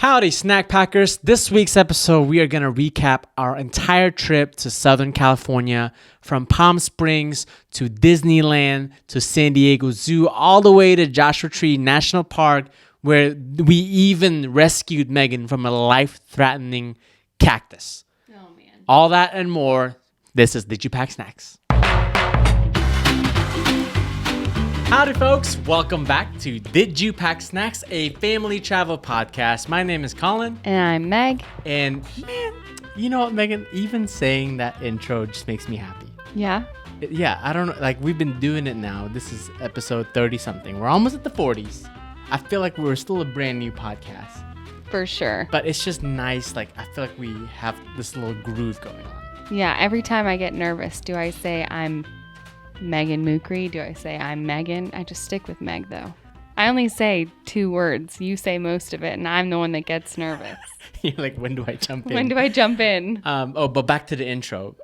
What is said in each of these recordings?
Howdy, snack packers. This week's episode, we are going to recap our entire trip to Southern California, from Palm Springs to Disneyland to San Diego Zoo, all the way to Joshua Tree National Park, where we even rescued Megan from a life-threatening cactus. Oh, man. All that and more. This is Did You Pack Snacks? Howdy, folks. Welcome back to Did You Pack Snacks, a family travel podcast. My name is Colin. And I'm Meg. And, man, you know what, Megan? Even saying that intro just makes me happy. Yeah? Yeah, I don't know. Like, we've been doing it now. This is episode 30-something. We're almost at the 40s. I feel like we're still a brand new podcast. For sure. But it's just nice. Like, I feel like we have this little groove going on. Yeah, every time I get nervous, do I say I'm Megan Mookri? Do I say I'm Megan? I just stick with Meg, though. I only say 2 words. You say most of it, and I'm the one that gets nervous. You're like, when do I jump in? When do I jump in? But back to the intro.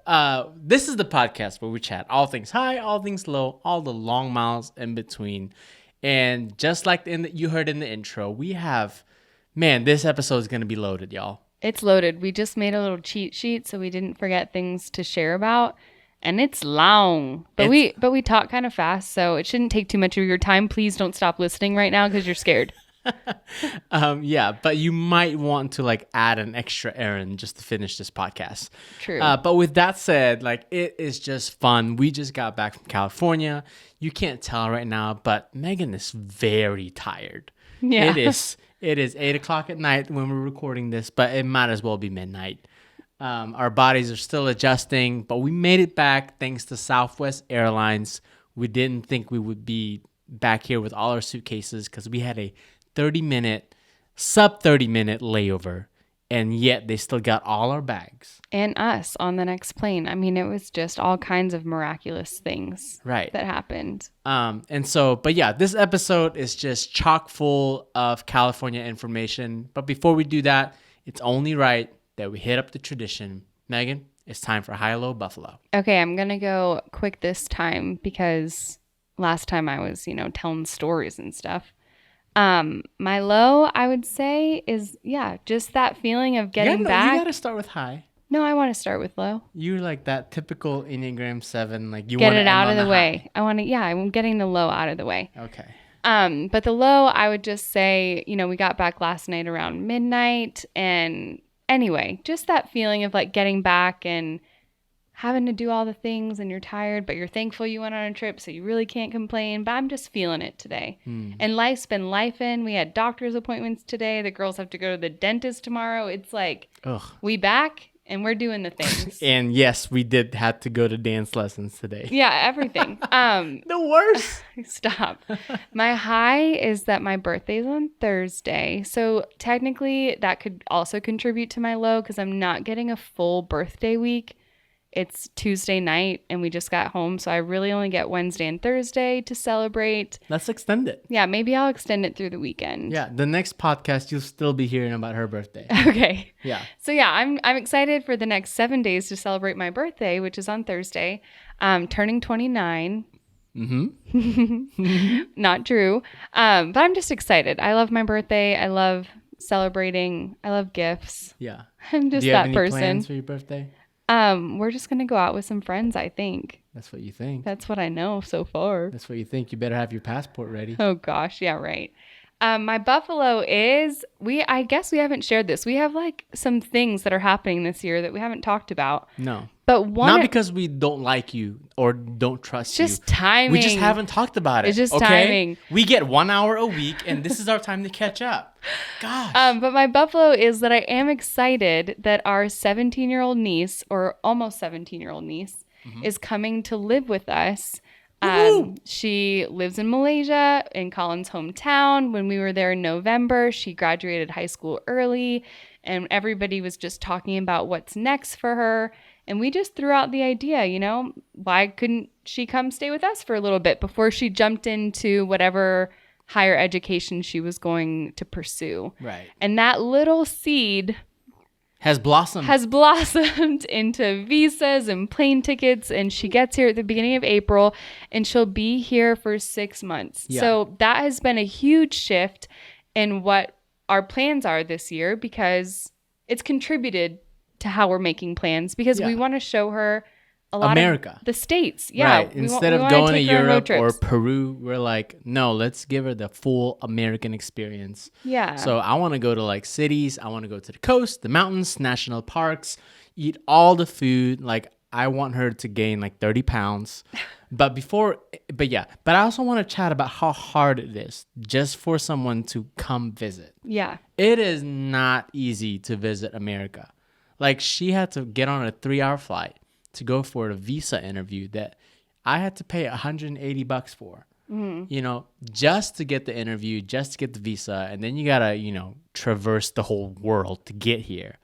This is the podcast where we chat all things high, all things low, all the long miles in between. And just like you heard in the intro, we have, man, this episode is going to be loaded, y'all. It's loaded. We just made a little cheat sheet so we didn't forget things to share about. And it's long, but we talk kind of fast, so it shouldn't take too much of your time. Please don't stop listening right now because you're scared. Yeah, but you might want to like add an extra errand just to finish this podcast. True. But with that said, like, it is just fun. We just got back from California. You can't tell right now, but Megan is very tired. Yeah. It is 8 o'clock at night when we're recording this, but it might as well be midnight. Our bodies are still adjusting, but we made it back thanks to Southwest Airlines. We didn't think we would be back here with all our suitcases because we had a sub 30 minute layover, and yet they still got all our bags. And us on the next plane. I mean, it was just all kinds of miraculous things that happened. But yeah, this episode is just chock full of California information. But before we do that, it's only right that we hit up the tradition. Megan, it's time for High-Low Buffalo. Okay, I'm going to go quick this time because last time I was, telling stories and stuff. My low, I would say, is, just that feeling of getting back. You got to start with high. No, I want to start with low. You're like that typical Enneagram 7. Like, you get want to it out of the way. High. I'm getting the low out of the way. Okay. But the low, I would just say, we got back last night around midnight, and anyway, just that feeling of like getting back and having to do all the things, and you're tired, but you're thankful you went on a trip, so you really can't complain. But I'm just feeling it today. And life's been lifing. We had doctor's appointments today. The girls have to go to the dentist tomorrow. It's like, we back and we're doing the things. And yes, we did have to go to dance lessons today. Yeah, everything. The worst. Stop. My high is that my birthday's on Thursday. So technically that could also contribute to my low because I'm not getting a full birthday week. It's Tuesday night and we just got home. So I really only get Wednesday and Thursday to celebrate. Let's extend it. Yeah, maybe I'll extend it through the weekend. Yeah, the next podcast, you'll still be hearing about her birthday. Okay. Yeah. So yeah, I'm excited for the next 7 days to celebrate my birthday, which is on Thursday. Turning 29. Mm-hmm. Not true. But I'm just excited. I love my birthday. I love celebrating. I love gifts. Yeah. I'm just Do you that have any person. Plans for your birthday? We're just going to go out with some friends, I think. That's what you think. That's what I know so far. That's what you think. You better have your passport ready. Oh, gosh. Yeah, right. My buffalo is, I guess we haven't shared this. We have like some things that are happening this year that we haven't talked about. No. But not because we don't like you or don't trust you. Just timing. We just haven't talked about it. It's just timing. We get 1 hour a week, and this is our time to catch up. Gosh. But my buffalo is that I am excited that our 17-year-old niece, or almost 17-year-old niece, is coming to live with us. She lives in Malaysia, in Colin's hometown. When we were there in November, she graduated high school early, and everybody was just talking about what's next for her. And we just threw out the idea, why couldn't she come stay with us for a little bit before she jumped into whatever higher education she was going to pursue. Right. And that little seed has blossomed into visas and plane tickets, and she gets here at the beginning of April, and she'll be here for 6 months. Yeah. So that has been a huge shift in what our plans are this year, because it's contributed to how we're making plans, because we want to show her a lot America. of the states. Yeah. Right. Instead of going to Europe or Peru, we're like, no, let's give her the full American experience. Yeah. So I want to go to like cities. I want to go to the coast, the mountains, national parks, eat all the food. Like I want her to gain like 30 pounds. But I also want to chat about how hard it is just for someone to come visit. Yeah. It is not easy to visit America. Like she had to get on a 3-hour flight to go for a visa interview that I had to pay $180 for, just to get the interview, just to get the visa. And then you got to, traverse the whole world to get here.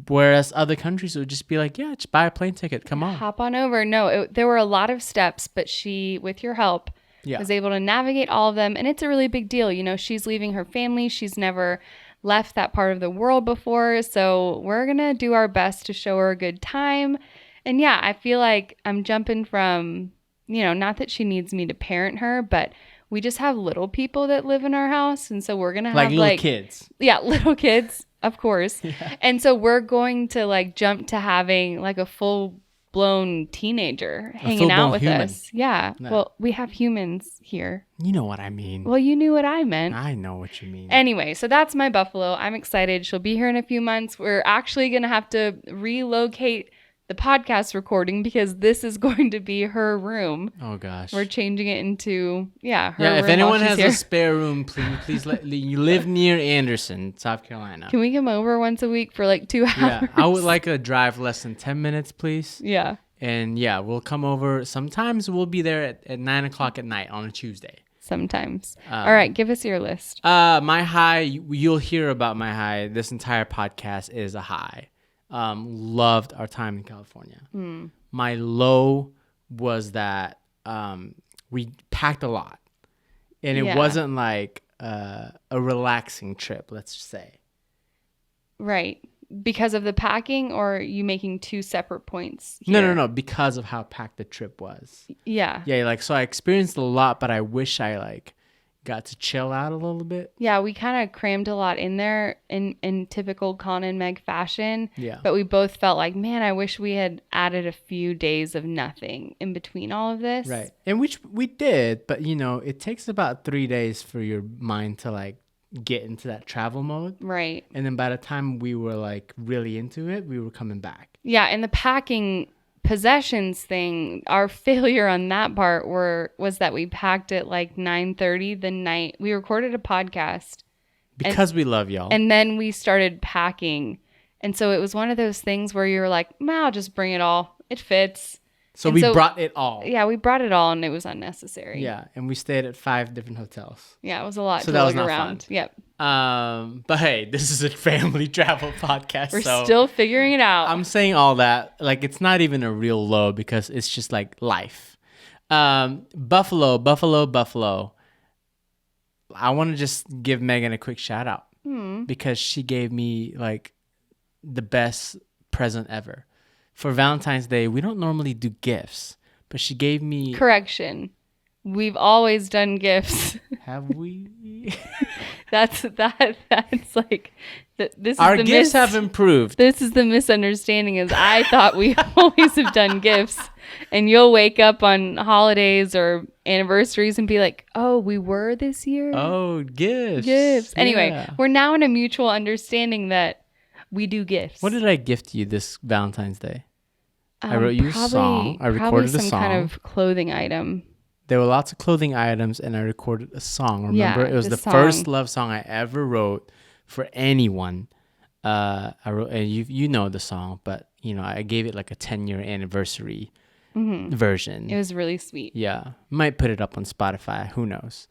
Whereas other countries would just be like, yeah, just buy a plane ticket. Come on. Hop on over. No, there were a lot of steps, but she, with your help, was able to navigate all of them. And it's a really big deal. She's leaving her family. She's never left that part of the world before. So we're going to do our best to show her a good time. And yeah, I feel like I'm jumping from, not that she needs me to parent her, but we just have little people that live in our house. And so we're going to have little kids. Yeah, little kids, of course. Yeah. And so we're going to jump to having a full-blown teenager hanging out with us. Yeah. No. Well, we have humans here. You know what I mean. Well, you knew what I meant. I know what you mean. Anyway, so that's my buffalo. I'm excited. She'll be here in a few months. We're actually going to have to relocate the podcast recording because this is going to be her room. Oh gosh. We're changing it into her Yeah, room. if anyone has a spare room, please let you live near Anderson, South Carolina. Can we come over once a week for 2 hours? Yeah, I would like a drive less than 10 minutes, please. Yeah. And yeah, we'll come over. Sometimes we'll be there at 9 o'clock at night on a Tuesday. Sometimes. All right, give us your list. My high, you'll hear about my high. This entire podcast is a high. Loved our time in California. My low was that we packed a lot, and it wasn't like a relaxing trip, let's just say. Right. Because of the packing, or you making two separate points here? No. Because of how packed the trip was. Yeah. Yeah, so I experienced a lot, but I wish I got to chill out a little bit. Yeah, we kind of crammed a lot in there in typical Colin Meg fashion. Yeah. But we both felt like, man, I wish we had added a few days of nothing in between all of this. Right. And which we did, but it takes about 3 days for your mind to get into that travel mode. Right. And then by the time we were really into it, we were coming back. Yeah, and the packing possessions thing, our failure on that part was that we packed at 9:30 the night we recorded a podcast. Because we love y'all. And then we started packing. And so it was one of those things where you were like, I'll just bring it all. It fits. So we brought it all. Yeah, we brought it all, and it was unnecessary. Yeah, and we stayed at 5 different hotels. Yeah, it was a lot so to that look was not around. Fun. Yep. But hey, this is a family travel podcast. We're still figuring it out. I'm saying all that it's not even a real low because it's just life. Buffalo. I want to just give Megan a quick shout out because she gave me the best present ever. For Valentine's Day, we don't normally do gifts, but she gave me... Correction. We've always done gifts. Have we? This is our gifts have improved. This is the misunderstanding. Is I thought we always have done gifts, and you'll wake up on holidays or anniversaries and be like, "Oh, we were this year." Oh, gifts. Gifts. Anyway, we're now in a mutual understanding that we do gifts. What did I gift you this Valentine's Day? I wrote you a song. I recorded a song. Some kind of clothing item. There were lots of clothing items, and I recorded a song. Remember, it was the first love song I ever wrote for anyone. I wrote, and you know the song, but I gave it a 10-year anniversary version. It was really sweet. Yeah, might put it up on Spotify. Who knows?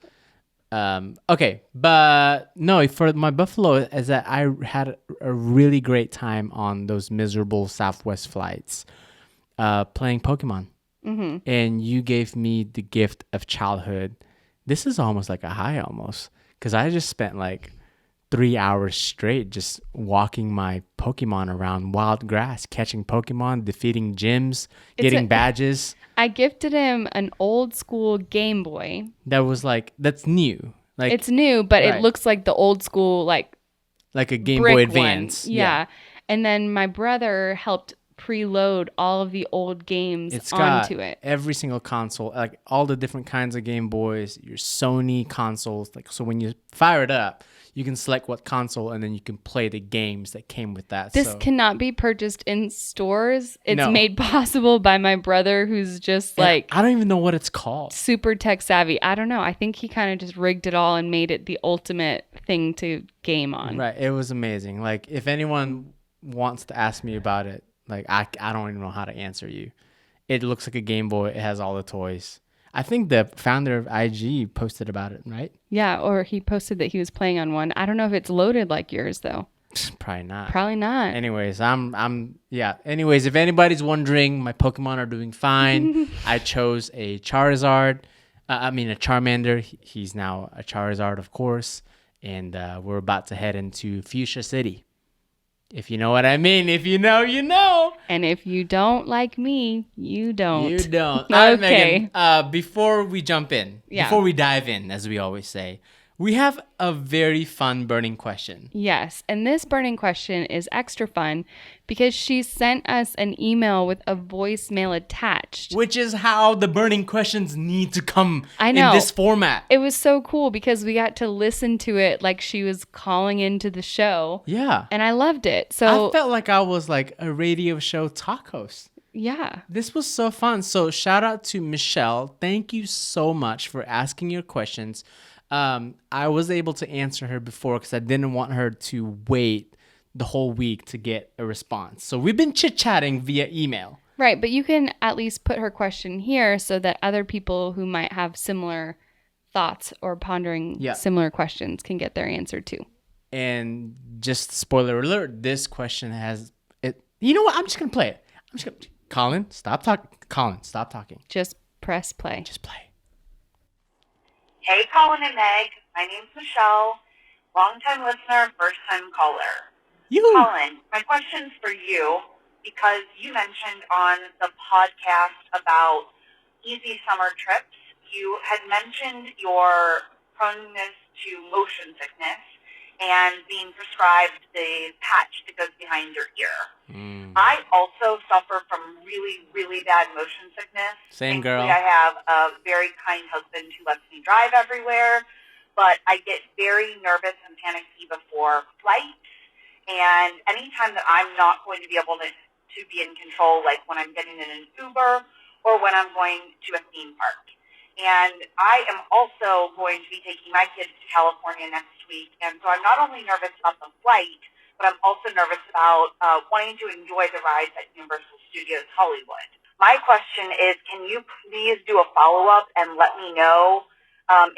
Okay, but no, for my buffalo is that I had a really great time on those miserable Southwest flights, playing Pokemon. And you gave me the gift of childhood. This is almost like a high almost, because I just spent 3 hours straight just walking my Pokemon around wild grass, catching Pokemon, defeating gyms, getting badges. I gifted him an old school Game Boy. That was that's new. Like it's new, but right. it looks like the old school, like a Game brick Boy one. Advance. Yeah. And then my brother helped preload all of the old games It's got onto it. every single console, like all the different kinds of Game Boys, your Sony consoles. Like, so when you fire it up, you can select what console, and then you can play the games that came with that. This cannot be purchased in stores. It's No. made possible by my brother, who's just like I don't even know what it's called. super tech savvy. I don't know. I think he kind of just rigged it all and made it the ultimate thing to game on. Right. It was amazing. Like, if anyone wants to ask me about it, like, I don't even know how to answer you. It looks like a Game Boy. It has all the toys. I think the founder of IG posted about it, right? Yeah, or he posted that he was playing on one. I don't know if it's loaded like yours though. Probably not. Probably not. Anyways, Anyways, if anybody's wondering, my Pokemon are doing fine. I chose a Charizard. A Charmander. He's now a Charizard, of course. And we're about to head into Fuchsia City. If you know what I mean. If you know, you know. And if you don't like me, you don't. You don't. Okay. All right, Megan, before we jump in, Yeah. before we dive in, as we always say, we have a very fun burning question. Yes. And this burning question is extra fun because she sent us an email with a voicemail attached. Which is how the burning questions need to come I know. in this format. It was so cool because we got to listen to it like she was calling into the show. Yeah. And I loved it. So I felt like I was like a radio show talk host. yeah. This was so fun. So shout out to Michelle. Thank you so much for asking your questions. I was able to answer her before because I didn't want her to wait the whole week to get a response. So we've been chit-chatting via email. Right. But you can at least put her question here so that other people who might have similar thoughts or pondering similar questions can get their answer too. And just spoiler alert, this question has it. You know what? I'm just going to play it. Colin, stop talking. Just press play. Just play. Hey, Colin and Meg. My name's Michelle, longtime listener, first-time caller. Colin, my question's for you because you mentioned on the podcast about easy summer trips, you had mentioned your proneness to motion sickness and being prescribed the patch that goes behind your ear. I also suffer from really, really bad motion sickness. Same girl. I have a very kind husband who lets me drive everywhere, but I get very nervous and panicky before flights. And anytime that I'm not going to be able to be in control, like when I'm getting in an Uber or when I'm going to a theme park. And I am also going to be taking my kids to California next week. And so I'm not only nervous about the flight, but I'm also nervous about wanting to enjoy the rides at Universal Studios Hollywood. My question is, can you please do a follow-up and let me know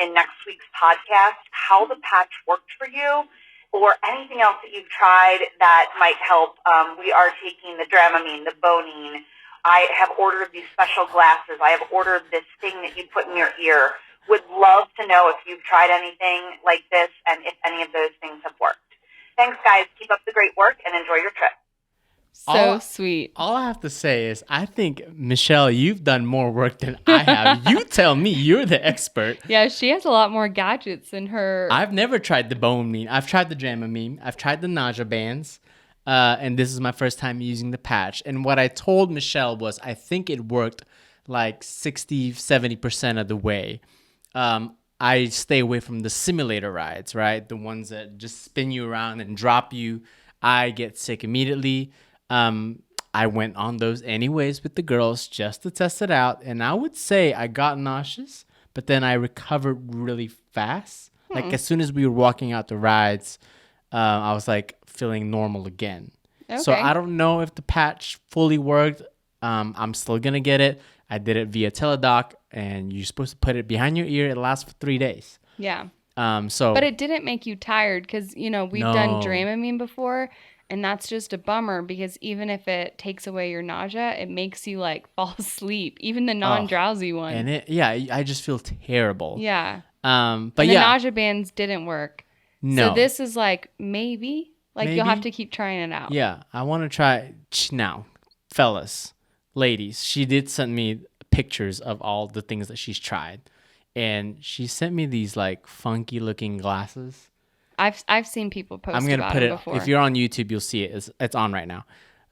in next week's podcast how the patch worked for you or anything else that you've tried that might help? We are taking the Dramamine, the Bonine. I have ordered these special glasses. I have ordered this thing that you put in your ear. Would love to know if you've tried anything like this and if any of those things have worked. Thanks, guys. Keep up the great work and enjoy your trip. So sweet. All I have to say is I think, Michelle, you've done more work than I have. You tell me. You're the expert. Yeah, she has a lot more gadgets in her. I've never tried the Bonine. I've tried the Dramamine. I've tried the nausea bands. And this is my first time using the patch. And what I told Michelle was I think it worked like 60, 70% of the way. I stay away from the simulator rides, right? The ones that just spin you around and drop you. I get sick immediately. I went on those anyways with the girls just to test it out. And I would say I got nauseous, but then I recovered really fast. Like as soon as we were walking out the rides, I was like feeling normal again. Okay. So I don't know if the patch fully worked. I'm still going to get it. I did it via Teledoc, and you're supposed to put it behind your ear. It lasts for 3 days. Yeah. But it didn't make you tired because, we've done Dramamine before, and that's just a bummer because even if it takes away your nausea, it makes you like fall asleep. Even the non-drowsy one. And I just feel terrible. Yeah. But the nausea bands didn't work. No. So this is like maybe you'll have to keep trying it out. Yeah. I want to try now, fellas, ladies. She did send me pictures of all the things that she's tried. and she sent me these like funky looking glasses. I've seen people post I'm gonna about put it it. before. If you're on YouTube, you'll see it. It's on right now.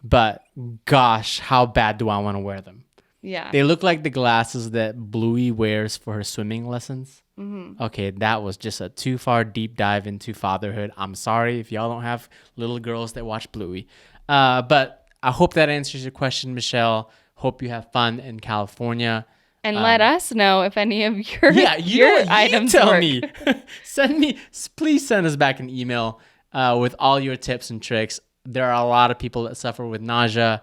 But gosh, how bad do I want to wear them? Yeah. They look like the glasses that Bluey wears for her swimming lessons. Okay, that was just a too far deep dive into fatherhood. I'm sorry if y'all don't have little girls that watch Bluey. But I hope that answers your question, Michelle. Hope you have fun in California. And let us know if any of your your items tell work. me. Please send us back an email with all your tips and tricks. There are a lot of people that suffer with nausea.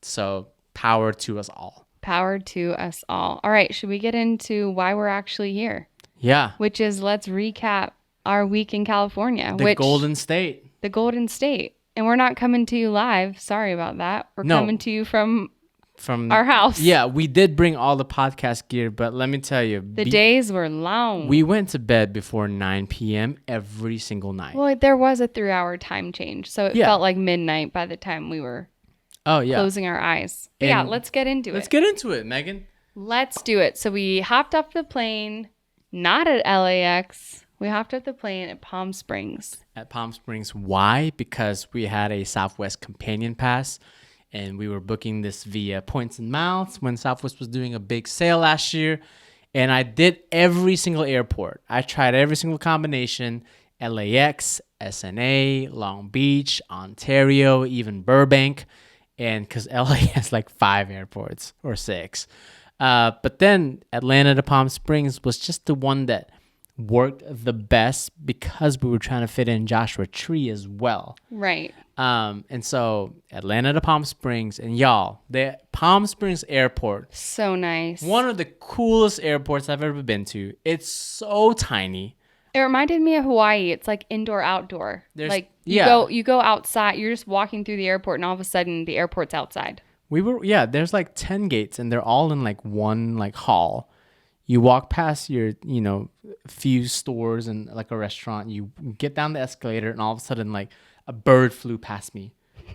So power to us all. Power to us all. All right, should we get into why we're actually here? Yeah. Which is, let's recap our week in California. The Golden State. The Golden State. And we're not coming to you live. Sorry about that. We're coming to you from our house. Yeah, we did bring all the podcast gear, but let me tell you. The days were long. We went to bed before 9 p.m. every single night. Well, there was a 3-hour time change. So it felt like midnight by the time we were closing our eyes. But yeah, let's get into it. Let's get into it, Megan. Let's do it. So we hopped off the plane, not at LAX. We hopped off the plane at Palm Springs. At Palm Springs. Why? Because we had a Southwest Companion Pass, and we were booking this via Points and Miles when Southwest was doing a big sale last year. And I did every single airport. I tried every single combination. LAX, SNA, Long Beach, Ontario, even Burbank. And because LA has like 5 airports or 6. But then Atlanta to Palm Springs was just the one that worked the best because we were trying to fit in Joshua Tree as well. Right. And so Atlanta to Palm Springs, and y'all, the Palm Springs airport. So nice. One of the coolest airports I've ever been to. It's so tiny. It reminded me of Hawaii. It's like indoor, outdoor. You go outside. You're just walking through the airport, and all of a sudden, the airport's outside. There's like 10 gates, and they're all in like one like hall. You walk past your, few stores and like a restaurant. You get down the escalator, and all of a sudden, like a bird flew past me,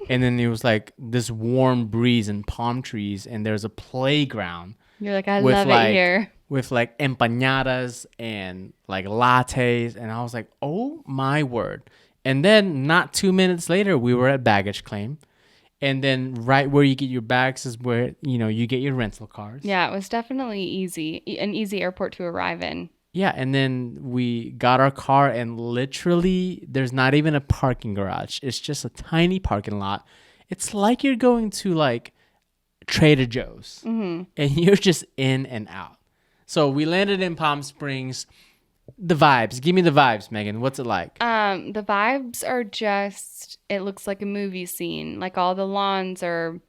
and then it was like this warm breeze and palm trees, and there's a playground. You're like, I love it here. With like empanadas and like lattes. And I was like, oh my word. And then not 2 minutes later, we were at baggage claim. And then right where you get your bags is where, you get your rental cars. Yeah, it was definitely an easy airport to arrive in. Yeah, and then we got our car, and literally there's not even a parking garage. It's just a tiny parking lot. It's like you're going to like Trader Joe's, and you're just in and out. So we landed in Palm Springs. The vibes. Give me the vibes, Megan. What's it like? The vibes are just, it looks like a movie scene. Like all the lawns are,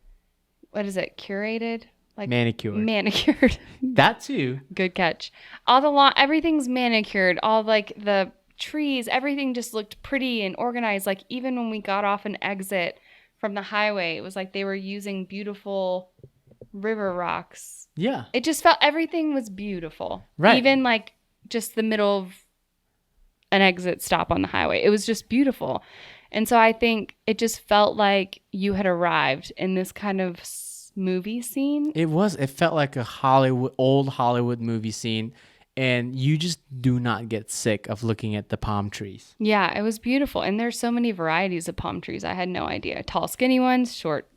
what is it, curated? Like Manicured. That too. Good catch. Everything's manicured. All like the trees, everything just looked pretty and organized. Like even when we got off an exit from the highway, it was like they were using beautiful river rocks. Yeah. It just felt everything was beautiful. Right. Even like just the middle of an exit stop on the highway. It was just beautiful. And so I think it just felt like you had arrived in this kind of movie scene. It felt like a old Hollywood movie scene, and you just do not get sick of looking at the palm trees. Yeah, it was beautiful. And there's so many varieties of palm trees. I had no idea. Tall, skinny ones, short,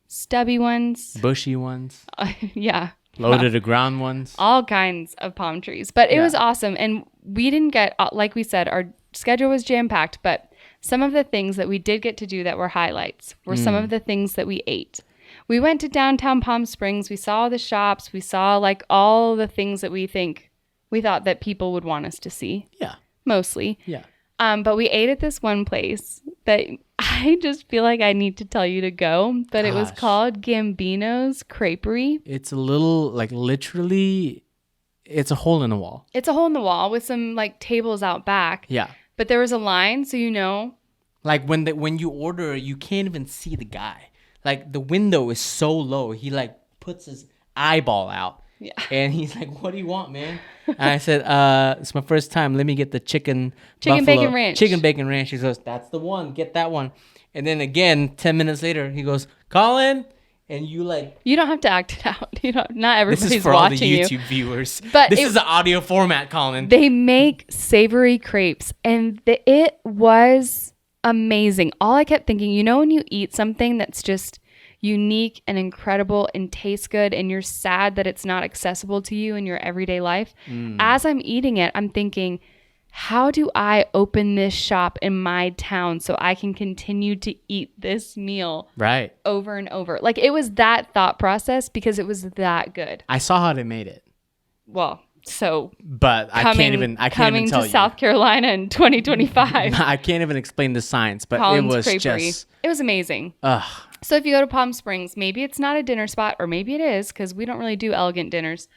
stubby ones, bushy ones. Yeah. Low to the ground ones. All kinds of palm trees. But it was awesome. And we didn't get, like we said, our schedule was jam-packed, but some of the things that we did get to do that were highlights were some of the things that we ate. We went to downtown Palm Springs. We saw the shops. We saw like all the things that we thought that people would want us to see. Yeah. Mostly. Yeah. But we ate at this one place that I just feel like I need to tell you to go. But it was called Gambino's Creperie. It's a little, like literally, it's a hole in the wall. It's a hole in the wall with some like tables out back. Yeah. But there was a line, so you know. Like when you order, you can't even see the guy. Like the window is so low. He like puts his eyeball out. Yeah. And he's like, "What do you want, man?" And I said, "It's my first time. Let me get the chicken bacon ranch." Chicken bacon ranch. He goes, "That's the one. Get that one." And then again, 10 minutes later, he goes, "Colin, and you like. You don't have to act it out. Not everybody's This is for all the watching YouTube you. viewers. But this is the audio format, Colin. They make savory crepes, and it was amazing. All I kept thinking, when you eat something that's just unique and incredible and tastes good, and you're sad that it's not accessible to you in your everyday life, as I'm eating it, I'm thinking, how do I open this shop in my town so I can continue to eat this meal right over and over? Like, it was that thought process because it was that good. I saw how they made it. Well, so but I can't even coming tell to you. South Carolina in 2025. I can't even explain the science, but Colin's it was Creperie. just It was amazing. ugh. So if you go to Palm Springs, maybe it's not a dinner spot, or maybe it is, because we don't really do elegant dinners,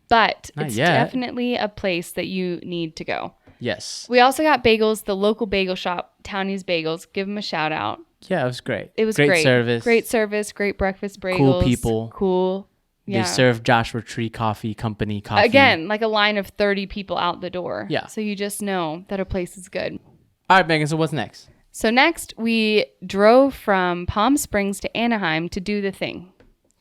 but Not it's yet. definitely a place that you need to go. Yes. We also got bagels, the local bagel shop, Townie's Bagels. Give them a shout out. Yeah, it was great. It was great service. Great service, great breakfast bagels. Cool people. Cool. Yeah. They serve Joshua Tree Company coffee. Again, like a line of 30 people out the door. Yeah. So you just know that a place is good. All right, Megan, so what's next? So next, we drove from Palm Springs to Anaheim to do the thing.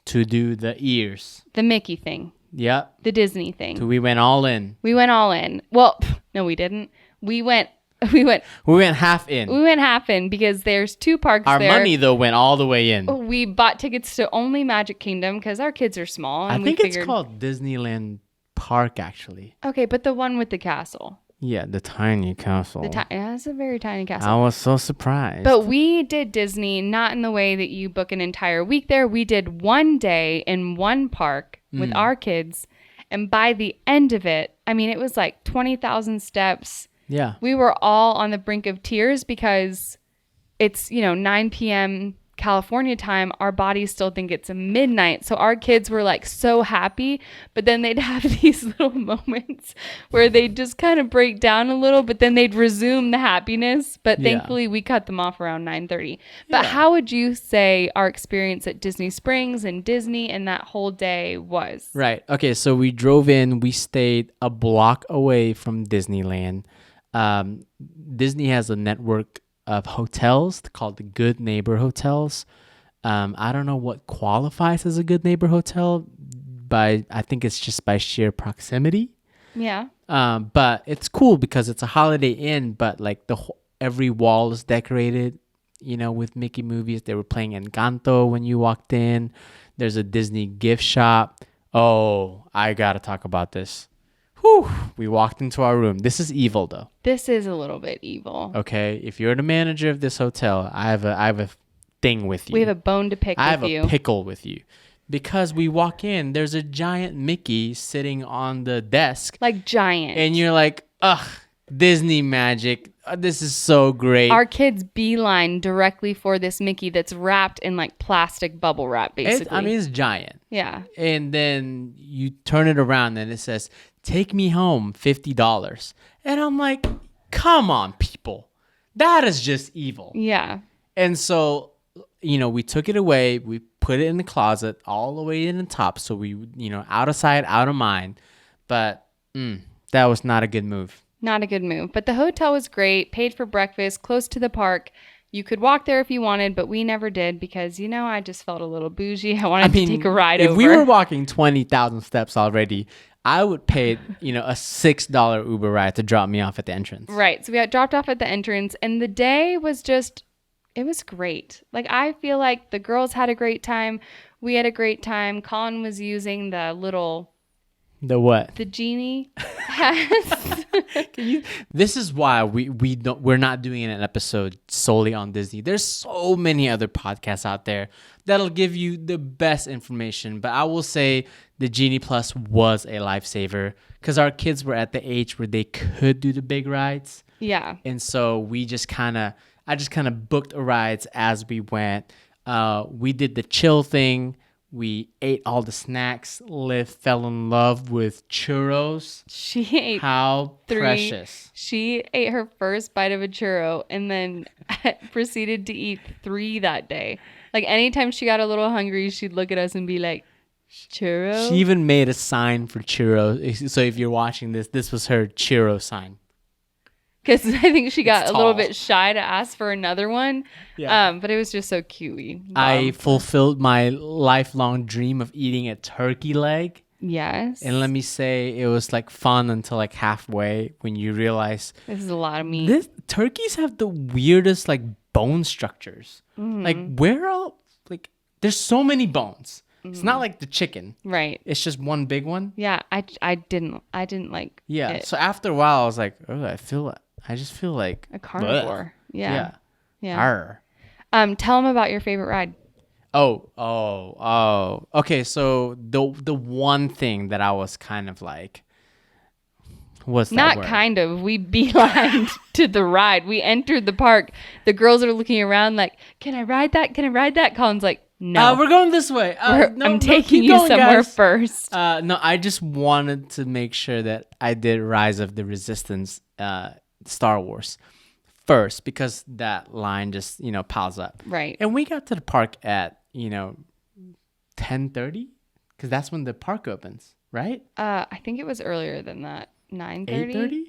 To do the ears. The Mickey thing. Yep. The Disney thing. So we went all in. We went all in. Well, no, we didn't. We went half in. We went half in because there's 2 parks Our there. money, though, went all the way in. We bought tickets to only Magic Kingdom because our kids are small. And I think it's called Disneyland Park, actually. Okay, but the one with the castle. Yeah, the tiny castle. Yeah, it's a very tiny castle. I was so surprised. But we did Disney not in the way that you book an entire week there. We did one day in one park with our kids. And by the end of it, I mean, it was like 20,000 steps. Yeah. We were all on the brink of tears because it's, 9 p.m. California time. Our bodies still think it's midnight. So our kids were like so happy, but then they'd have these little moments where they'd just kind of break down a little, but then they'd resume the happiness. But thankfully we cut them off around 9:30. But how would you say our experience at Disney Springs and Disney and that whole day was? Right. Okay. So we drove in. We stayed a block away from Disneyland. Disney has a network of hotels called the Good Neighbor Hotels. I don't know what qualifies as a Good Neighbor Hotel, but I think it's just by sheer proximity. Yeah. But it's cool because it's a Holiday Inn, but like every wall is decorated, with Mickey movies. They were playing Encanto when you walked in. There's a Disney gift shop. Oh, I gotta talk about this. Whew, we walked into our room. This is evil, though. This is a little bit evil. Okay, if you're the manager of this hotel, I have a thing with you. We have a bone to pick with you. I have a pickle with you. Because we walk in, there's a giant Mickey sitting on the desk. Like giant. And you're like, ugh, Disney magic. This is so great. Our kids beeline directly for this Mickey that's wrapped in like plastic bubble wrap, basically. It's giant. Yeah. And then you turn it around and it says, take me home, $50. And I'm like, come on, people. That is just evil. Yeah. And so, we took it away. We put it in the closet all the way in the top. So we, out of sight, out of mind. But that was not a good move. Not a good move. But the hotel was great. Paid for breakfast, close to the park. You could walk there if you wanted, but we never did because, I just felt a little bougie. I wanted to take a ride over. If we were walking 20,000 steps already, I would pay, a $6 Uber ride to drop me off at the entrance. Right. So we got dropped off at the entrance, and the day was it was great. Like, I feel like the girls had a great time. We had a great time. Colin was using the little... The what? The genie has. This is why we're not doing an episode solely on Disney. There's so many other podcasts out there that'll give you the best information. But I will say the Genie Plus was a lifesaver because our kids were at the age where they could do the big rides. Yeah. And so I just kind of booked rides as we went. We did the chill thing. We ate all the snacks. Liv fell in love with churros. She ate How precious. She ate her first bite of a churro and then proceeded to eat 3 that day. Like, anytime she got a little hungry, she'd look at us and be like, churro? She even made a sign for churros. So if you're watching this was her churro sign. because I think she got It's a little tall. bit shy to ask for another one. Yeah. But it was just so cute. I fulfilled my lifelong dream of eating a turkey leg. Yes. And let me say, it was like fun until like halfway when you realize This is a lot of meat. turkeys have the weirdest like bone structures. Like where all like there's so many bones. It's not like the chicken. Right. It's just one big one. Yeah. I didn't like it. So after a while, I was like, oh, I just feel like A carnivore. bleh. Yeah. Yeah. Arr. Tell them about your favorite ride. Oh. Okay, so the one thing that I was kind of like, what's that Not word? kind of. We beelined to the ride. We entered the park. The girls are looking around like, can I ride that? Can I ride that? Colin's like, no. We're going this way. I'm taking keep you going, somewhere guys. first. No, I just wanted to make sure that I did Rise of the Resistance, Star Wars first, because that line just piles up. Right. And we got to the park at 10:30, because that's when the park opens, right? I think it was earlier than that. 9:30. 8:30.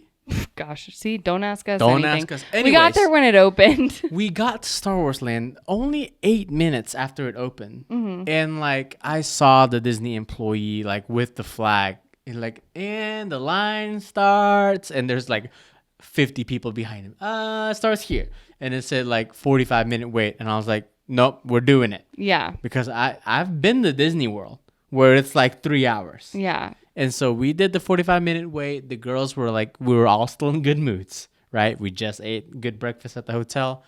Gosh, see, don't ask us Don't anything. ask us. We got Anyways. there when it opened. We got to Star Wars Land only 8 minutes after it opened. And like I saw the Disney employee like with the flag and the line starts, and there's like 50 people behind him. It starts here. And it said like 45-minute wait. And I was like, nope, we're doing it. Yeah. Because I've been to Disney World where it's like 3 hours. Yeah. And so we did the 45-minute wait. The girls were like, we were all still in good moods, right? We just ate good breakfast at the hotel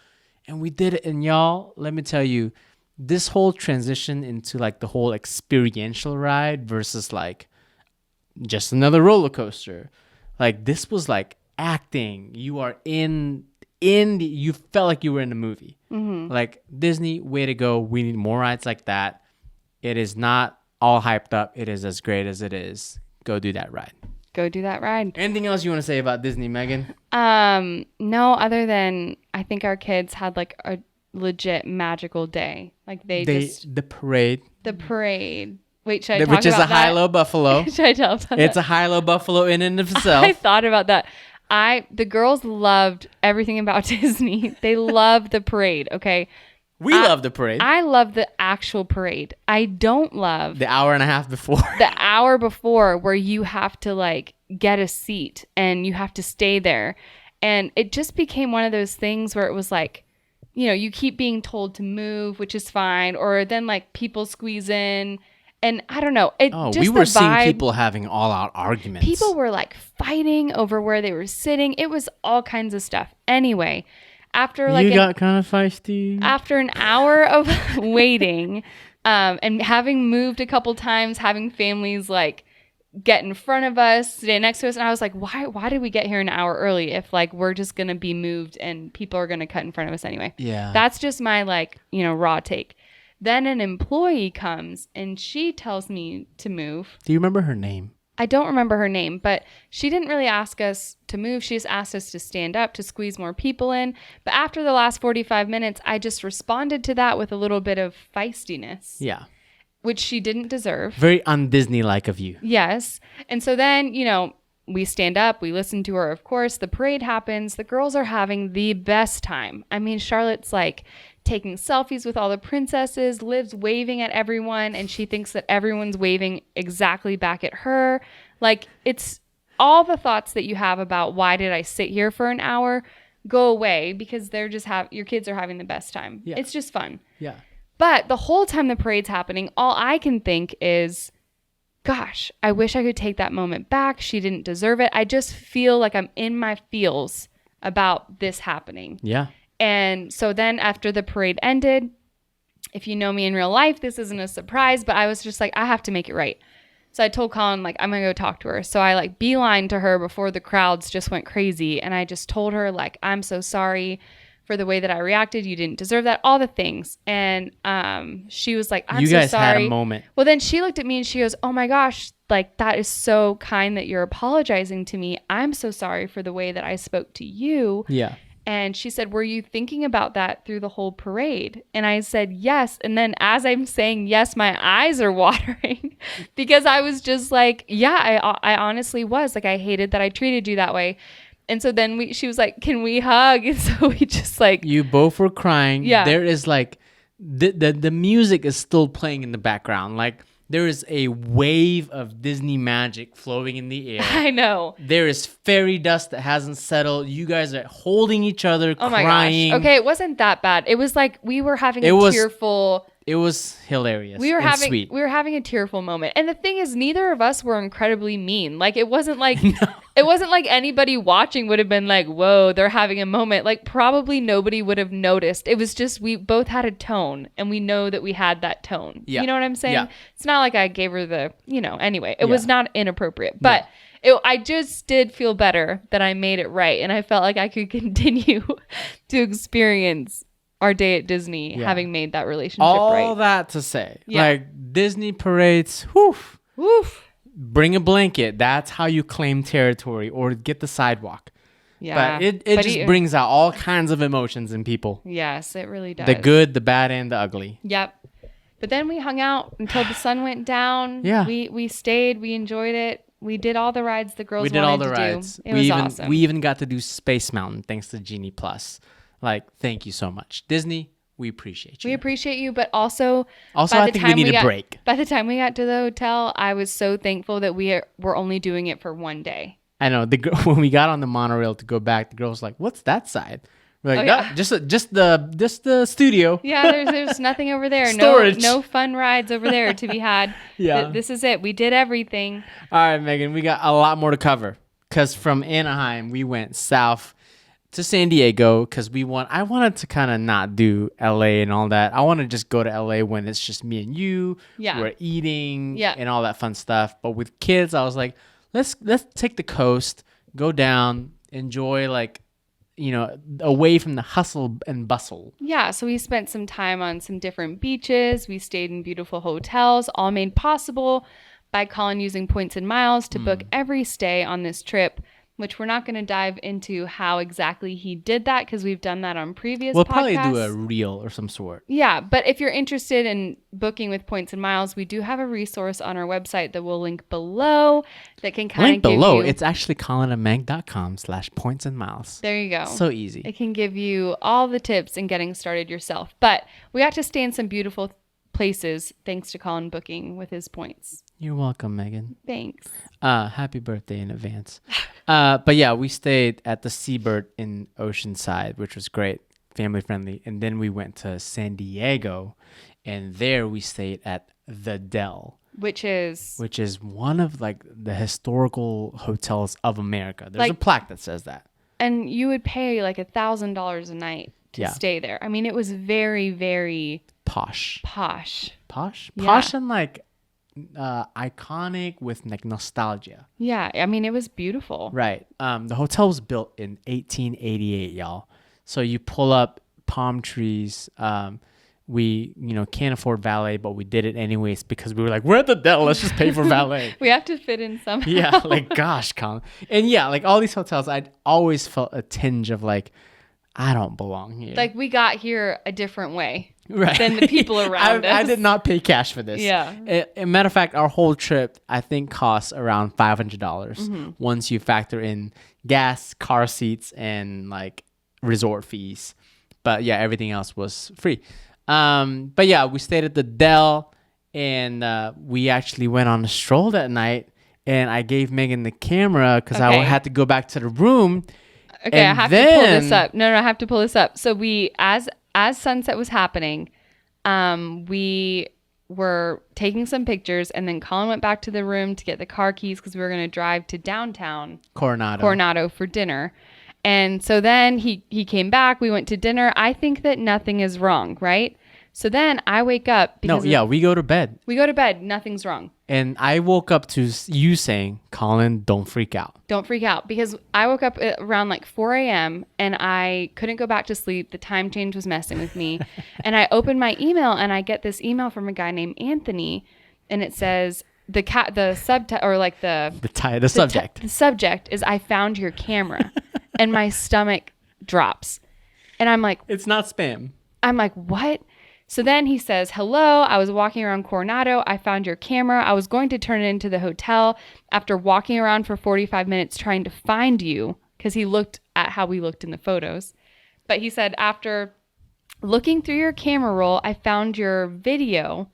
and we did it. And y'all, let me tell you, this whole transition into like the whole experiential ride versus like just another roller coaster. Like this was like acting. You are you felt like you were in a movie. Like Disney, way to go. We need more rides like that. It is not all hyped up. It is as great as it is. Go do that ride. Go do that ride. Anything else you want to say about Disney, Megan? No, other than I think our kids had like a legit magical day. Like the parade, the parade. Wait, should I talk which is about a high-low buffalo. Should I tell about It's that? a high-low buffalo in and of itself. I thought about that. The girls loved everything about Disney. They loved the parade. Okay. We love the parade. I love the actual parade. I don't love the hour and a half before. the hour before where you have to like get a seat and you have to stay there. And it just became one of those things where it was like, you keep being told to move, which is fine. Or then like people squeeze in. And I don't know. We were seeing people having all-out arguments. People were like fighting over where they were sitting. It was all kinds of stuff. Anyway, after like got kind of feisty. after an hour of waiting, and having moved a couple times, having families like get in front of us, stay next to us, and I was like, why did we get here an hour early if like we're just gonna be moved and people are gonna cut in front of us anyway? Yeah. That's just my like raw take. Then an employee comes and she tells me to move. Do you remember her name? I don't remember her name, but she didn't really ask us to move. She just asked us to stand up to squeeze more people in. But after the last 45 minutes, I just responded to that with a little bit of feistiness. Yeah. Which she didn't deserve. Very un-Disney-like of you. Yes. And so then, we stand up, we listen to her, of course. The parade happens. The girls are having the best time. I mean, Charlotte's like taking selfies with all the princesses, Liv's waving at everyone, and she thinks that everyone's waving exactly back at her. Like, it's all the thoughts that you have about why did I sit here for an hour go away because your kids are having the best time. Yeah. It's just fun. Yeah. But the whole time the parade's happening, all I can think is, gosh, I wish I could take that moment back. She didn't deserve it. I just feel like I'm in my feels about this happening. Yeah. And so then after the parade ended, if you know me in real life, this isn't a surprise, but I was just like, I have to make it right. So I told Colin, like, I'm going to go talk to her. So I like beeline to her before the crowds just went crazy. And I just told her, like, I'm so sorry for the way that I reacted. You didn't deserve that. All the things. And she was like, I'm so sorry. You guys had a moment. Well, then she looked at me and she goes, oh my gosh, like, that is so kind that you're apologizing to me. I'm so sorry for the way that I spoke to you. Yeah. And she said, were you thinking about that through the whole parade? And I said, yes. And then as I'm saying yes, my eyes are watering because I was just like, yeah, I honestly was. Like, I hated that I treated you that way. And so then she was like, can we hug? And so we just like. You both were crying. Yeah. There is like, the music is still playing in the background. Like, there is a wave of Disney magic flowing in the air. I know. There is fairy dust that hasn't settled. You guys are holding each other, Oh crying. my gosh. Okay, it wasn't that bad. It was like we were having a tearful. It was hilarious. We were sweet. having a tearful moment. And the thing is, neither of us were incredibly mean. Like, it wasn't like it wasn't like anybody watching would have been like, whoa, they're having a moment. Like, probably nobody would have noticed. It was just we both had a tone, and we know that we had that tone. Yeah. You know what I'm saying? Yeah. It's not like I gave her the, anyway, it was not inappropriate. But I just did feel better that I made it right. And I felt like I could continue to experience our day at Disney, having made that relationship right. All that to say, like, Disney parades, Woof. bring a blanket. That's how you claim territory or get the sidewalk. Yeah. But it just brings out all kinds of emotions in people. Yes, it really does. The good, the bad, and the ugly. Yep. But then we hung out until the sun went down. Yeah. We stayed. We enjoyed it. We did all the rides the girls We did all the wanted to rides. do. It was awesome. We even got to do Space Mountain thanks to Genie Plus. Like, thank you so much. Disney, we appreciate you. We appreciate you, but also I think we need a break. By the time we got to the hotel, I was so thankful that we were only doing it for one day. I know. When we got on the monorail to go back, the girl was like, "What's that side?" We're like, yeah. just the studio." Yeah, there's nothing over there. Storage. No fun rides over there to be had. Yeah. This is it. We did everything. All right, Megan, we got a lot more to cover because from Anaheim we went south to San Diego because I wanted to kind of not do LA and all that. I want to just go to LA when it's just me and you. Yeah. We're eating Yeah. and all that fun stuff. But with kids, I was like, let's take the coast, go down, enjoy away from the hustle and bustle. Yeah, so we spent some time on some different beaches. We stayed in beautiful hotels, all made possible by Colin using points and miles to book every stay on this trip, which we're not going to dive into how exactly he did that because we've done that on previous We'll podcasts. probably do a reel or some sort. Yeah, but if you're interested in booking with points and miles, we do have a resource on our website that we'll link below that can kind of Link give below. you... It's actually colinandmeg.com/pointsandmiles. There you go. So easy. It can give you all the tips in getting started yourself. But we got to stay in some beautiful places thanks to Colin booking with his points. You're welcome, Megan. Thanks. Happy birthday in advance. But yeah, we stayed at the Seabird in Oceanside, which was great, family friendly. And then we went to San Diego, and there we stayed at the Del, Which is one of like the historical hotels of America. There's a plaque that says that. And you would pay like $1,000 a night to stay there. I mean, it was very, very posh. Yeah. And like iconic with like nostalgia. Yeah, I mean, it was beautiful. Right. The hotel was built in 1888, y'all. So you pull up palm trees. We can't afford valet, but we did it anyways because we were like, we're at the Del, let's just pay for valet. We have to fit in somehow. Yeah, like gosh, Colin. And yeah, like all these hotels, I'd always felt a tinge of like, I don't belong here. Like we got here a different way. Right. Than the people around us. I did not pay cash for this. Yeah. As a matter of fact, our whole trip, I think, costs around $500 once you factor in gas, car seats, and like resort fees. But yeah, everything else was free. But yeah, we stayed at the Del, and we actually went on a stroll that night. And I gave Megan the camera because I had to go back to the room. Okay, I have to pull this up. No, I have to pull this up. So we, as sunset was happening, we were taking some pictures, and then Colin went back to the room to get the car keys because we were going to drive to downtown Coronado for dinner. And so then he came back. We went to dinner. I think that nothing is wrong, right? So then I wake up. We go to bed. We go to bed. Nothing's wrong. And I woke up to you saying, Colin, don't freak out. Don't freak out. Because I woke up around like 4 a.m. and I couldn't go back to sleep. The time change was messing with me. And I opened my email and I get this email from a guy named Anthony. And it says, the subject is, I found your camera. And my stomach drops. And I'm like, it's not spam. I'm like, what? So then he says, hello, I was walking around Coronado. I found your camera. I was going to turn it into the hotel after walking around for 45 minutes trying to find you because he looked at how we looked in the photos. But he said, after looking through your camera roll, I found your video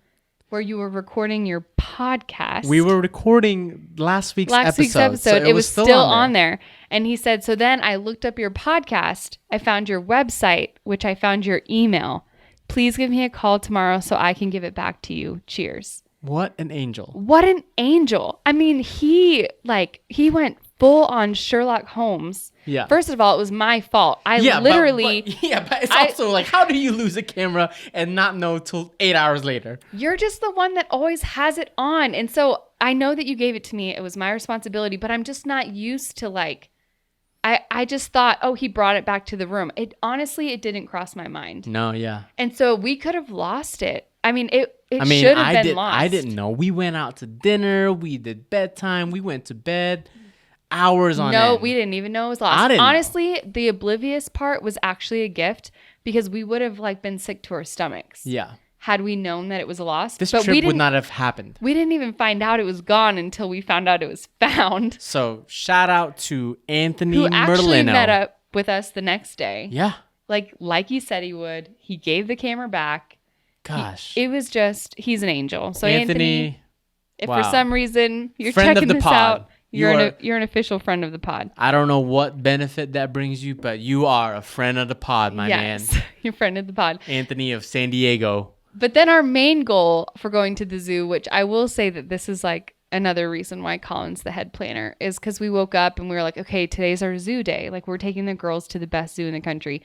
where you were recording your podcast. We were recording last week's episode. So it was still on there. And he said, so then I looked up your podcast. I found your website, which I found your email. Please give me a call tomorrow so I can give it back to you. Cheers. What an angel. What an angel. I mean, he went full on Sherlock Holmes. Yeah. First of all, it was my fault. But it's also like, how do you lose a camera and not know till 8 hours later? You're just the one that always has it on. And so I know that you gave it to me. It was my responsibility, but I'm just not used to like, I just thought, oh, he brought it back to the room. It didn't cross my mind. No, yeah. And so we could have lost it. I mean, it should have been lost. I didn't know. We went out to dinner. We did bedtime. We went to bed. Hours on end. No, we didn't even know it was lost. Honestly, the oblivious part was actually a gift because we would have like been sick to our stomachs. Yeah. Had we known that it was lost. This trip would not have happened. We didn't even find out it was gone until we found out it was found. So shout out to Anthony who actually Merlino. Met up with us the next day. Yeah. Like he said he would. He gave the camera back. Gosh. It was just, he's an angel. So Anthony, if for some reason you're friend checking of the this pod. out, you're an official friend of the pod. I don't know what benefit that brings you, but you are a friend of the pod, my man. You're friend of the pod. Anthony of San Diego. But then our main goal for going to the zoo, which I will say that this is like another reason why Colin's the head planner, is because we woke up and we were like, okay, today's our zoo day. Like we're taking the girls to the best zoo in the country.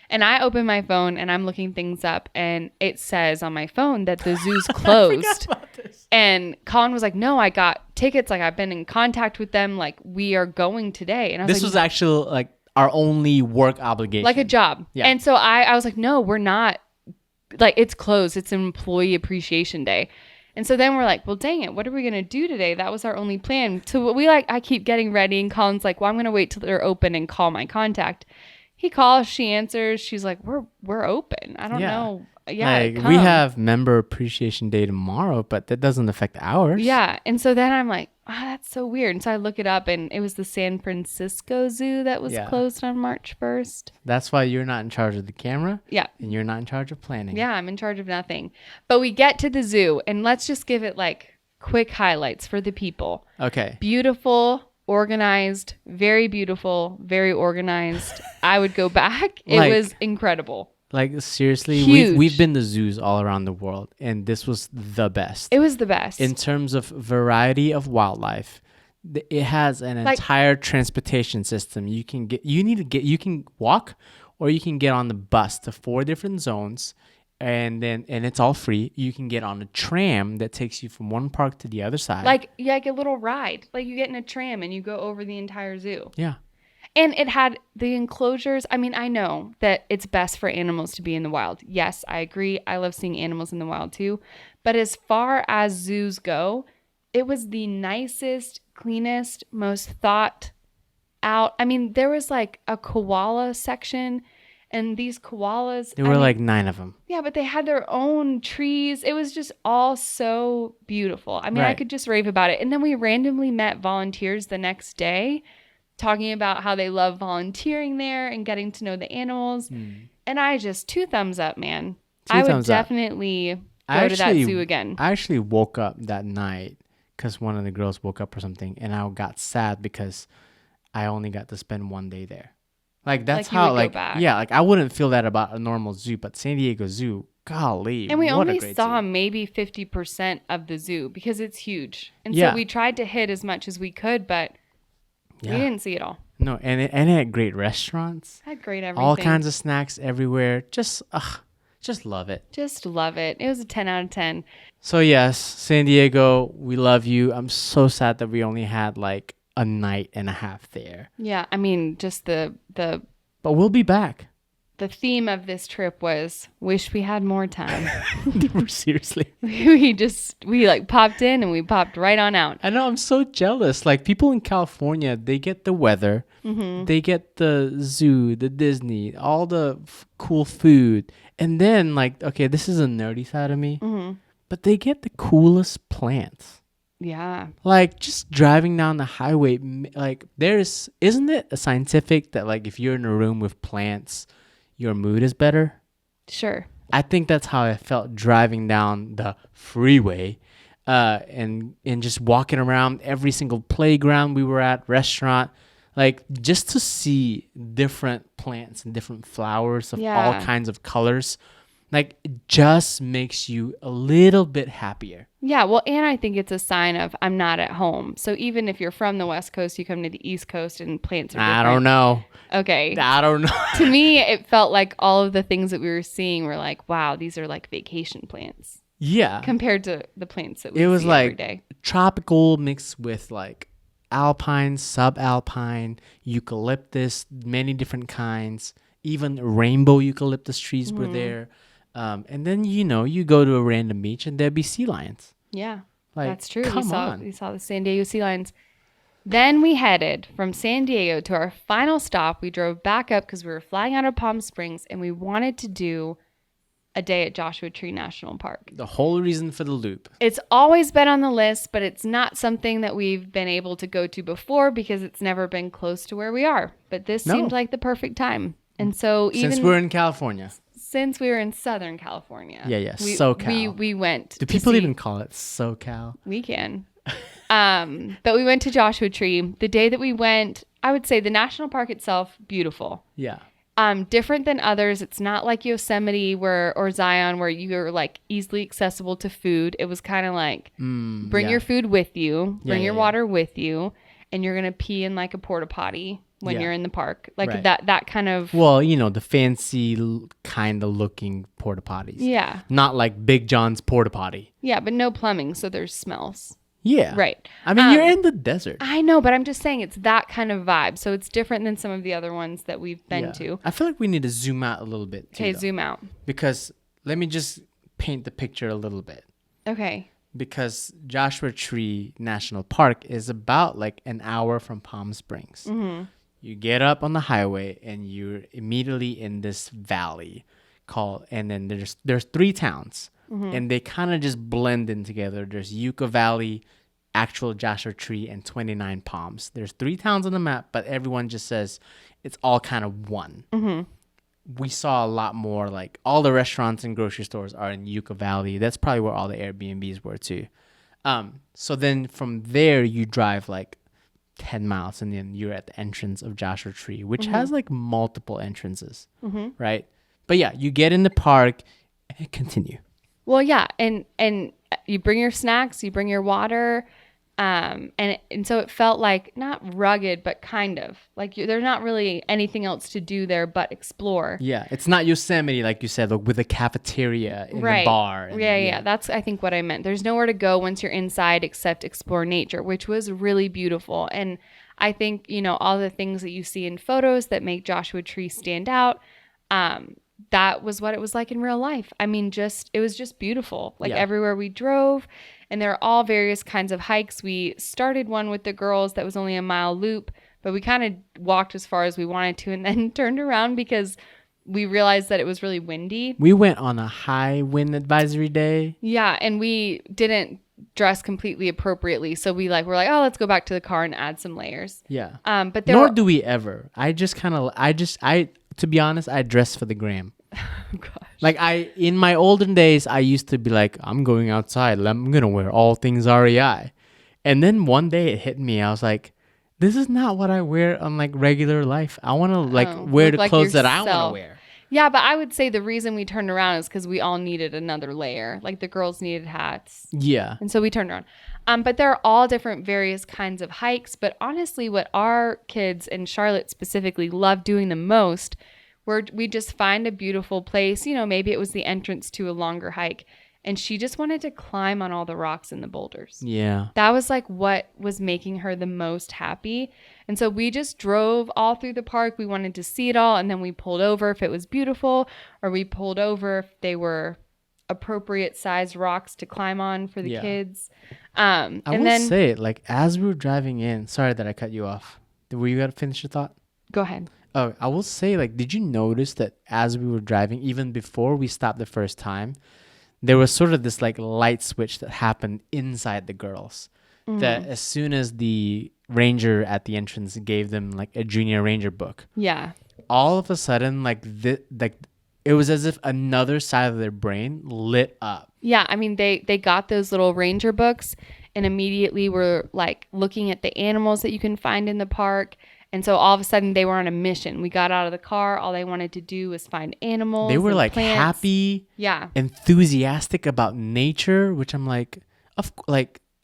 And I open my phone and I'm looking things up and it says on my phone that the zoo's closed. I forgot about this. And Colin was like, no, I got tickets. Like I've been in contact with them. Like we are going today. And I was this was actually like our only work obligation. Like a job. Yeah. And so I was like, no, we're not. Like it's closed. It's an employee appreciation day. And so then we're like, well, dang it. What are we going to do today? That was our only plan. So I keep getting ready and Colin's like, well, I'm going to wait till they're open and call my contact. He calls, she answers. She's like, we're open. I don't know. Yeah, like, we have member appreciation day tomorrow, but that doesn't affect ours. Yeah. And so then I'm like, that's so weird. And so I look it up and it was the San Francisco Zoo that was closed on March 1st. That's why you're not in charge of the camera. Yeah. And you're not in charge of planning. Yeah, I'm in charge of nothing. But we get to the zoo and let's just give it like quick highlights for the people. Okay. Beautiful. Organized, very beautiful, very organized. I would go back. It was incredible. Like seriously, we've been to zoos all around the world, and this was the best. It was the best in terms of variety of wildlife. It has an entire transportation system. You can walk, or you can get on the bus to 4 different zones. And it's all free. You can get on a tram that takes you from one park to the other side. Like a little ride. Like you get in a tram and you go over the entire zoo. Yeah. And it had the enclosures. I mean, I know that it's best for animals to be in the wild. Yes, I agree. I love seeing animals in the wild too. But as far as zoos go, it was the nicest, cleanest, most thought out. I mean, there was like a koala section. And these koalas... There were like 9 of them. Yeah, but they had their own trees. It was just all so beautiful. I mean, I could just rave about it. And then we randomly met volunteers the next day talking about how they love volunteering there and getting to know the animals. And I just, 2 thumbs up, man. I would definitely go to that zoo again. I actually woke up that night because one of the girls woke up or something. And I got sad because I only got to spend 1 day there. Like that's how like I wouldn't feel that about a normal zoo, but San Diego Zoo, golly. And we only saw maybe 50% of the zoo because it's huge. And so we tried to hit as much as we could, but we didn't see it all. No, and it had great restaurants. Had great everything. All kinds of snacks everywhere. Just love it. Just love it. It was a 10 out of 10. So yes, San Diego, we love you. I'm so sad that we only had like a night and a half there. Yeah, I mean, just the but we'll be back. The theme of this trip was wish we had more time. Seriously. we like popped in and we popped right on out. I know, I'm so jealous. Like people in California, they get the weather, they get the zoo, the Disney, all the cool food. And then like, okay, this is a nerdy side of me, but they get the coolest plants. Yeah. Like just driving down the highway, like isn't it a scientific that like if you're in a room with plants, your mood is better? Sure. I think that's how I felt driving down the freeway, and just walking around every single playground we were at, restaurant, like just to see different plants and different flowers of all Yeah. kinds of colors. Like it just makes you a little bit happier. Yeah, well, and I think it's a sign of I'm not at home. So even if you're from the West Coast, you come to the East Coast and plants are different. I don't know. Okay. I don't know. To me, it felt like all of the things that we were seeing were like, wow, these are like vacation plants Yeah. compared to the plants that we It was see every like day. tropical mixed with like alpine, subalpine, eucalyptus, many different kinds. Even rainbow eucalyptus trees were there. And then, you go to a random beach and there'd be sea lions. Yeah, Like, that's true. come we on. saw the San Diego sea lions. Then we headed from San Diego to our final stop. We drove back up because we were flying out of Palm Springs and we wanted to do a day at Joshua Tree National Park. The whole reason for the loop. It's always been on the list, but it's not something that we've been able to go to before because it's never been close to where we are. But this seemed like the perfect time. And so Since we're in California. since we were in Southern California. Yeah, SoCal. We went. Do to people see- even call it SoCal? We can. But we went to Joshua Tree. The day that we went, I would say the national park itself, beautiful. Yeah. Different than others. It's not like Yosemite or Zion where you're like easily accessible to food. It was kind of like bring your food with you, bring your water with you, and you're gonna pee in like a porta potty when you're in the park. Like Right. that kind of Well, the fancy kind of looking porta potties. yeah. Not like Big John's porta potty. Yeah, but no plumbing, so there's smells. Yeah. Right. I mean, you're in the desert. I know, but I'm just saying it's that kind of vibe. So it's different than some of the other ones that we've been Yeah. to. I feel like we need to zoom out a little bit. Too, Okay, though. zoom out. Because let me just paint the picture a little bit. Okay. Because Joshua Tree National Park is about like an hour from Palm Springs. Mm-hmm. You get up on the highway and you're immediately in this valley and then there's 3 towns and they kind of just blend in together. There's Yucca Valley, actual Joshua Tree, and 29 Palms. There's 3 towns on the map, but everyone just says it's all kind of one. We saw a lot more, like all the restaurants and grocery stores are in Yucca Valley. That's probably where all the Airbnbs were too. So then from there you drive like 10 miles and then you're at the entrance of Joshua Tree, which has like multiple entrances, right? But yeah, you get in the park and continue. Well, yeah, and you bring your snacks, you bring your water, and so it felt like not rugged, but kind of like there's not really anything else to do there but explore. Yeah, it's not Yosemite like you said, like with a cafeteria in Right. the bar. Yeah. That's I think what I meant. There's nowhere to go once you're inside except explore nature, which was really beautiful. And I think all the things that you see in photos that make Joshua Tree stand out. That was what it was like in real life. I mean, it was just beautiful. Like everywhere we drove, and there are all various kinds of hikes. We started one with the girls that was only a mile loop, but we kind of walked as far as we wanted to and then turned around because we realized that it was really windy. We went on a high wind advisory day. Yeah, and we didn't dress completely appropriately. So we're like, oh, let's go back to the car and add some layers. Yeah. But Nor do we ever. To be honest, I dress for the gram. Oh, gosh. Like in my olden days, I used to be like, I'm going outside. I'm going to wear all things REI. And then one day it hit me. I was like, this is not what I wear on like regular life. I want to wear the look like clothes that I want to yourself. wear. Yeah, but I would say the reason we turned around is because we all needed another layer. Like the girls needed hats. Yeah. And so we turned around. But there are all different various kinds of hikes. But honestly, what our kids and Charlotte specifically love doing the most, where we just find a beautiful place. Maybe it was the entrance to a longer hike. And she just wanted to climb on all the rocks and the boulders. Yeah. That was like what was making her the most happy. And so we just drove all through the park. We wanted to see it all. And then we pulled over if it was beautiful, or we pulled over if they were appropriate sized rocks to climb on for the kids. I will say, like, as we were driving in, sorry that I cut you off. Were you going to finish your thought? Go ahead. Oh, I will say, like, did you notice that as we were driving, even before we stopped the first time, there was sort of this like light switch that happened inside the girls. that as soon as the ranger at the entrance gave them like a junior ranger book, Yeah. all of a sudden it was as if another side of their brain lit up. Yeah, I mean, they got those little ranger books and immediately were like looking at the animals that you can find in the park. And so all of a sudden they were on a mission. We got out of the car. All they wanted to do was find animals. They were and like plants. happy, enthusiastic about nature, which I'm like,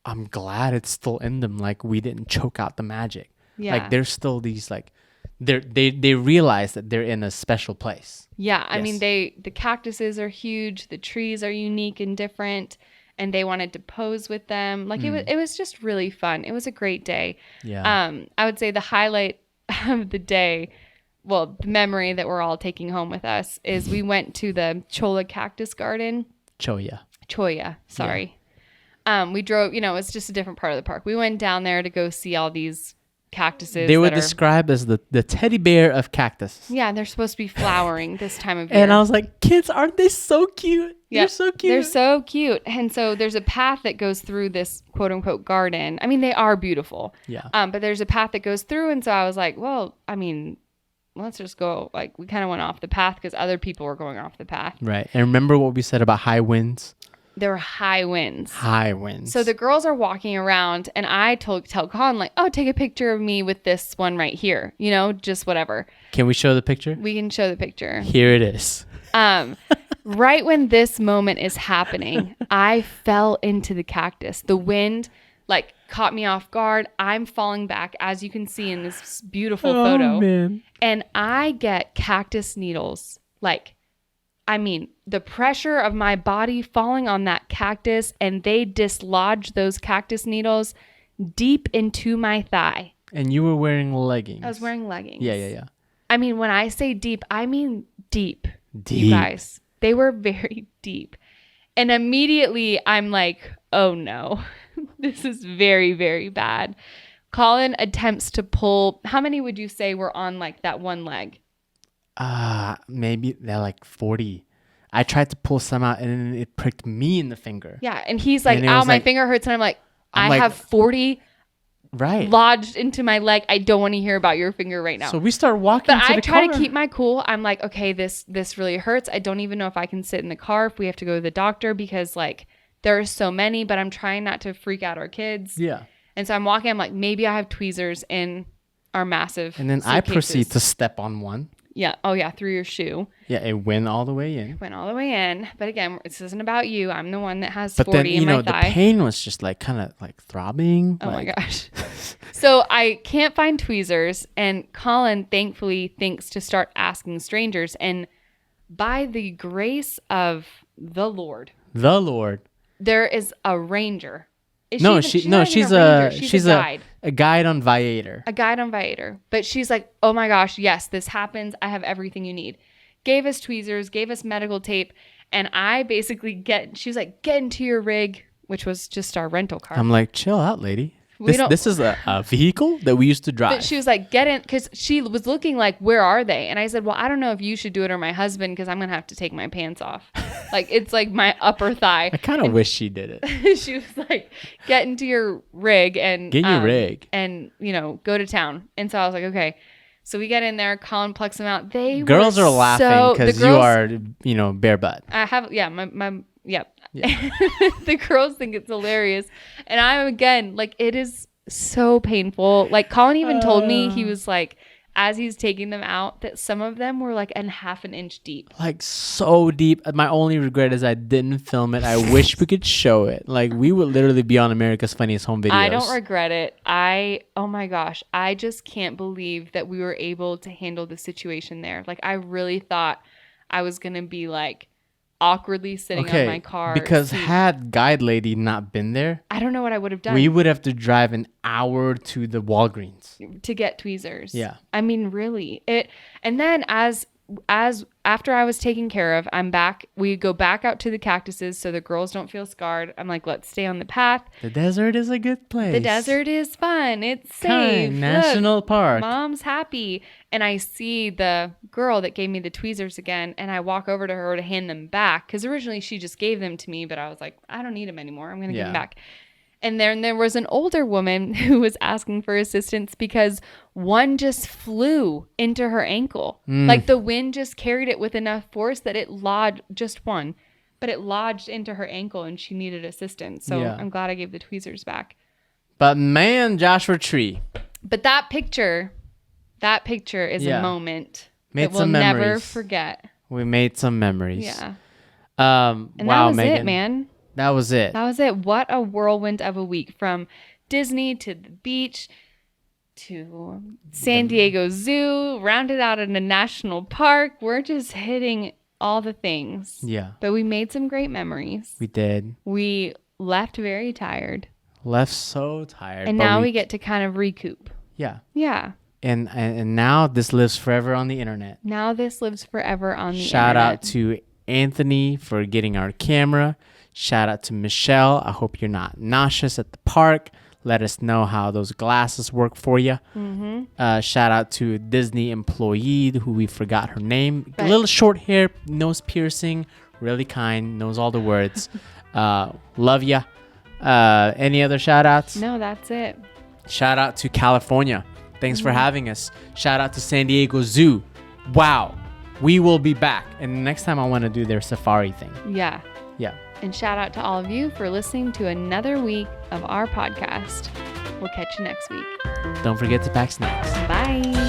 I'm glad it's still in them. Like we didn't choke out the magic. Yeah. Like there's still these like, they realize that they're in a special place. Yeah, I mean, the cactuses are huge, the trees are unique and different, and they wanted to pose with them. Like it was just really fun. It was a great day. Yeah. I would say the highlight of the day, well, the memory that we're all taking home with us is we went to the Cholla Cactus Garden. Cholla, sorry. Yeah. We drove, it's just a different part of the park. We went down there to go see all these cactuses. They were described as the teddy bear of cactus. Yeah, they're supposed to be flowering this time of year. And I was like, kids, aren't they so cute? Yeah, they're so cute. They're so cute. And so there's a path that goes through this quote unquote garden. I mean, they are beautiful. Yeah. But there's a path that goes through. And so I was like, well, I mean, let's just go. Like we kind of went off the path because other people were going off the path. Right. And remember what we said about high winds? There were high winds. High winds. So the girls are walking around and I tell Colin like, oh, take a picture of me with this one right here. Just whatever. Can we show the picture? We can show the picture. Here it is. Right when this moment is happening, I fell into the cactus. The wind like caught me off guard. I'm falling back, as you can see in this beautiful photo. Man. And I get cactus needles. The pressure of my body falling on that cactus, and they dislodge those cactus needles deep into my thigh. And you were wearing leggings. I was wearing leggings. Yeah. I mean, when I say deep, I mean deep. Deep. You guys. They were very deep. And immediately I'm like, oh no, this is very, very bad. Colin attempts to pull. How many would you say were on like that one leg? Maybe they're like 40. I tried to pull some out and then it pricked me in the finger. Yeah. And he's like, ow, my finger hurts. And I'm like, I have 40 lodged into my leg. I don't want to hear about your finger right now. So we start walking but to I the try car. to keep my cool. I'm like, okay, this really hurts. I don't even know if I can sit in the car if we have to go to the doctor because like there are so many, but I'm trying not to freak out our kids. Yeah. And so I'm walking. I'm like, maybe I have tweezers in our massive And then suitcases. I proceed to step on one. Yeah. Oh, yeah. Through your shoe. Yeah, it went all the way in. Went all the way in. But again, this isn't about you. I'm the one that has But 40 then, in my the thigh. pain was just like kind of like throbbing. Oh my gosh. So I can't find tweezers. And Colin thankfully thinks to start asking strangers. And by the grace of the Lord, there is a ranger. She's a guide on Viator. A guide on Viator. But she's like, oh my gosh, yes, this happens. I have everything you need. Gave us tweezers, gave us medical tape. And I basically she was like, get into your rig, which was just our rental car. I'm like, chill out, lady. This is a vehicle that we used to drive. But she was like, get in, because she was looking like, where are they? And I said, well, I don't know if you should do it or my husband, because I'm going to have to take my pants off. Like, it's like my upper thigh. I kind of wish she did it. She was like, get into your rig and get your rig and, go to town. And so I was like, okay. So we get in there. Colin plucks them out. Girls are laughing because you are, bare butt. I have, Yep. Yeah. The girls think it's hilarious. And I'm again, like, it is so painful. Like, Colin even told me, he was like, as he's taking them out, that some of them were like half an inch deep. Like, so deep. My only regret is I didn't film it. I wish we could show it. Like, we would literally be on America's Funniest Home Videos. I don't regret it. Oh my gosh. I just can't believe that we were able to handle the situation there. Like, I really thought I was going to be like, awkwardly sitting on my car because seat. Had guide lady not been there, I don't know what I would have done. We would have to drive an hour to the Walgreens to get tweezers. Yeah, I mean, really. And then as after I was taken care of, I'm back. We go back out to the cactuses so the girls don't feel scarred. I'm like, let's stay on the path. The desert is a good place. The desert is fun. It's safe. Kind National Park. Mom's happy. And I see the girl that gave me the tweezers again, and I walk over to her to hand them back because originally she just gave them to me, but I was like, I don't need them anymore. I'm going to give them back. And then there was an older woman who was asking for assistance because one just flew into her ankle. Like the wind just carried it with enough force that it lodged, just one, but it lodged into her ankle and she needed assistance. So Yeah. I'm glad I gave the tweezers back. But man, Joshua Tree. But that picture is Yeah. a moment Made that we'll some never memories. forget. We made some memories. Yeah. And And wow, that was Megan. it, man. That was it. That was it. What a whirlwind of a week, from Disney to the beach to San Diego Zoo, rounded out in a national park. We're just hitting all the things. Yeah, But we made some great memories. we did. We left very tired. Left so tired. And but now we get to kind of recoup. Yeah. Yeah. And now this lives forever on the internet. Now this lives forever on the Shout internet. out to Anthony for getting our camera. Shout out to Michelle. I hope you're not nauseous at the park. Let us know how those glasses work for you. Shout out to a Disney employee who we forgot her name. A Right. little short hair, nose piercing, really kind, knows all the words. Love ya. Any other shout outs? No, that's it. Shout out to California. Thanks for having us. Shout out to San Diego Zoo. Wow. We will be back. And next time I want to do their safari thing. Yeah. Yeah. And shout out to all of you for listening to another week of our podcast. We'll catch you next week. Don't forget to pack snacks. Bye.